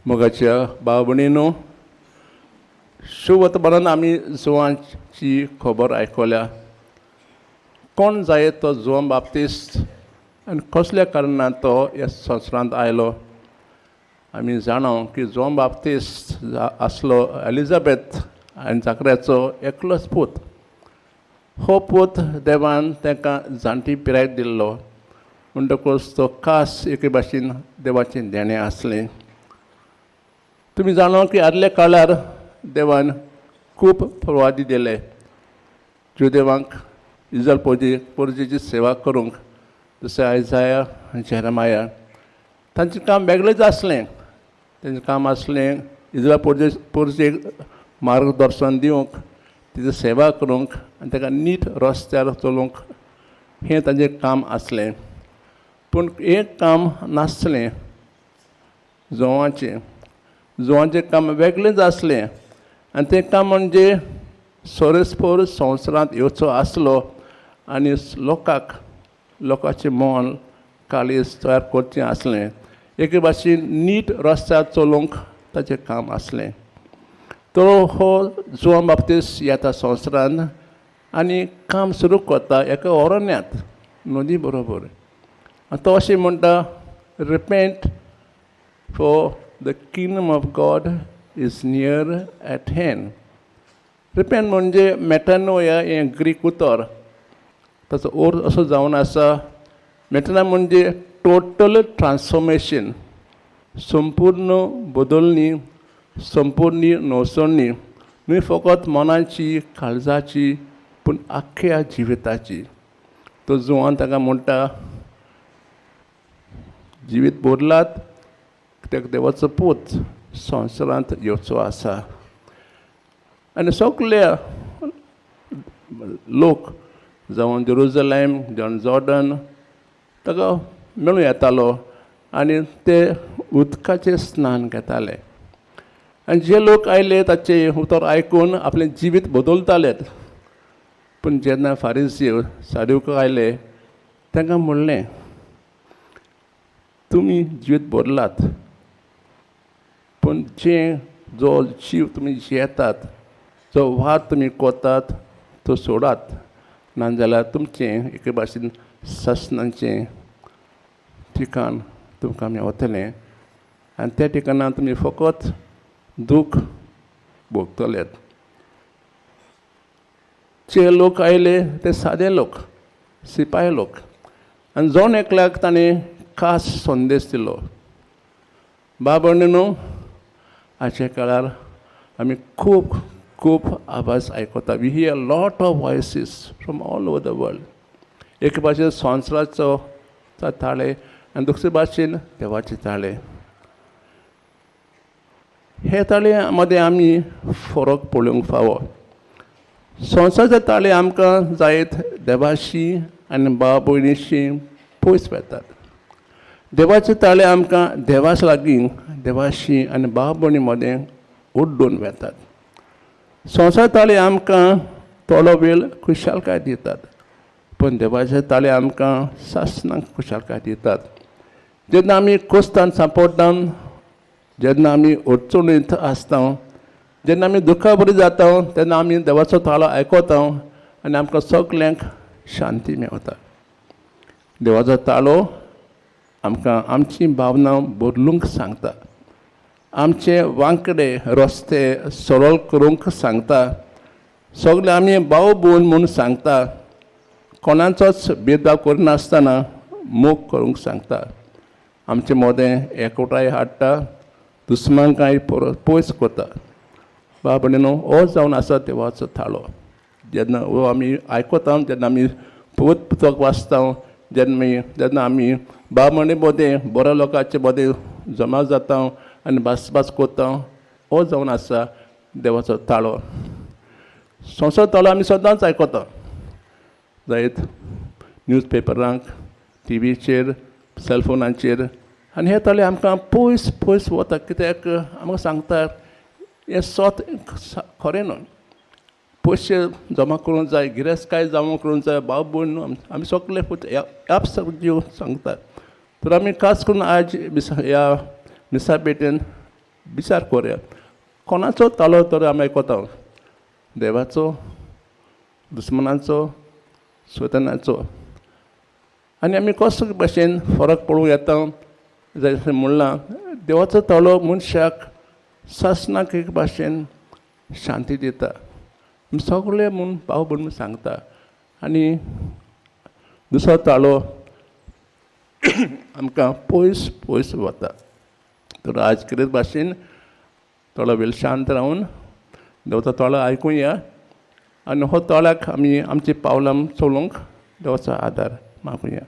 मोगाच्या भाव भयणींनो, शुभवर्तमानान आमी जुवांची खबर आयकल्या. कोण जाय तो जुवान बाप्तिस्ट आनी कसल्या कारणान तो ह्या संवसारांत आयलो. आमी जाणो की जुवान बाप्तिस्ट आसलो एलिझाबेथ आनी जाकऱ्याचो एकलोच पूत. हो पूत देवान ताका जाणटी पिराय दिल्लो, म्हणटकूच तो खास एके भाशेन देवाचें देणें आसलें. तुमी जाणो की आदल्या काळार देवान खूब प्रवादी दिले जुदेवांक इस्रायल पोरजेची सेवा करूंक, जशें आयजाया जेरमाया. तांचें काम वेगळेंच आसलें. तांचें काम आसलें इस्रायल पोरजेक मार्गदर्शन दिवंक, तिची सेवा करूंक आनी ताका नीट रस्त्यार चलोवंक, हें तांचें काम आसलें. पूण एक काम नासलें जुवांचें. जुवांचें काम वेगळेंच आसलें आनी तें काम म्हणजे सोरेस्पोर संवसारांत येवचो आसलो आनी लोकांचें मन काळीज तयार करचें आसलें. एके भाशेन नीट रस्त्यार चलोवंक ताचें काम आसलें. तो हो जुवान बाप्तिस्ट येता संवसारांत आनी काम सुरू करता एका अरण्यांत नदी बरोबर. तो अशें म्हणटा, repent for the kingdom of God is near at hand. Repent म्हणजे मेटानोया हें ग्रीक उतर, ताचो अर्थ असो जावन आसा. मेटाना म्हणजे टोटल ट्रान्सफॉर्मेशन, संपूर्ण बदलणी, संपूर्ण नवसणी, न्हय फकत मनाची काळजाची पूण आख्ख्या जिविताची. तो जुवान ताका म्हणटा, जिवीत बदलात, कित्याक देवाचो पूत संवसारांत येवचो आसा. आनी सगळे लोक जावं जेरुजलेम जावं जॉर्डन ताका मेळूं येतालो आनी ते उदकाचें स्नान घेताले. आनी जे लोक आयले ताचें उतर आयकून आपलें जिवीत बदलताले. पूण जेन्ना फारिसी सादुका आयले तांकां म्हणलें, तुमी जिवीत बदलात, पूण जो जीव तुमी जियेतात, जो वाद तुमी कोतात तो सोडात, नाजाल्यार तुमचें एके भाशेन ससनाचें ठिकाण तुमकां मेवतलें आनी त्या ठिकाणार तुमी फकत दूख भोगतलेत. जे लोक आयले ते सादे लोक, सिपाही लोक, आनी जावन एकल्याक ताणें खास संदेश दिलो. भयणींनो, आजच्या काळार आमी खूब आवाज आयकता. We hear lot of voices from all over the world. एक भाशेन संवसाराचो ताळे आनी दुसरे भाशेन देवाचे ताळे. हे ताळे मदें आमी फरक पळोवंक फावो. संवसाराचे ताळे आमकां जायत देवाशी आनी भाव भयणीशी पयस वेतात. देवाचे ताळे आमकां देवास लागीं, देवाशी आनी भाव भयणी मदें ओड्डून वेतात. संवसार ताळे आमकां थोडो वेळ खुशालकाय दितात, पूण देवाचे ताळे आमकां सासणांक खुशालकाय दितात. जेन्ना आमी कोस्तान सांपडटा, जेन्ना आमी अडचणींत आसता, जेन्ना आमी दुखा बरी जाता, तेन्ना आमी देवाचो ताळो आयकता आनी आमकां सगल्यांक शांती मेवता. देवाचो ताळो आमकां आमची भावना बदलूंक सांगता, आमचे वांकडे रस्ते सरळ करूंक सांगता, सगळे आमी भाव भयण म्हूण सांगता, कोणाचोच भेदभाव करिनासतना मोग करूंक सांगता, आमचे मदें एकवटाय हाडटा, दुस्मानकाय पयस करता. भाव भयणींनो, हो जावन आसा देवाचो ताळो. जेन्ना हो आमी आयकता, जेन्ना आमी पवित्र पुस्तक वाचता, जेन्ना आमी भाव भयणी मदें बऱ्या लोकांचे मदें जमा जाता आनी भास करता, हो जावन आसा देवाचो ताळो. संवसार ताळो आमी सदांच आयकता, जायत न्यूज पेपरांक, टीव्हीचेर, सेलफोनाचेर. आनी हे ताळे आमकां पयस वता, कित्याक आमकां सांगता हें सत खरें न्हय. पयशे जमा करूंक जाय, गिरेस्तकाय जमा करूंक जाय, भाव भयण आमी सगळे ह्याच जीव सांगतात. तर आमी खास करून आज ह्या मिसा पेटेन विचार करूया कोणाचो ताळो तर आमी आयकता देवाचो दुस्मनाचो स्वतनाचो आनी आमी कसो भाशेन फरक पळोवंक येता जशें म्हणलां देवाचो ताळो मनशाक ससनाक एक भाशेन शांती दिता आमी सगळे म्हूण भाव भयण सांगता आनी दुसरो ताळो आमकां पयस पयस वता तर आज कितें भाशेन थोडो वेळ शांत रावन देवाचो ताळो आयकुया आनी हो ताळ्याक आमी आमची पावलां चलोवंक देवाचो आदार मागुया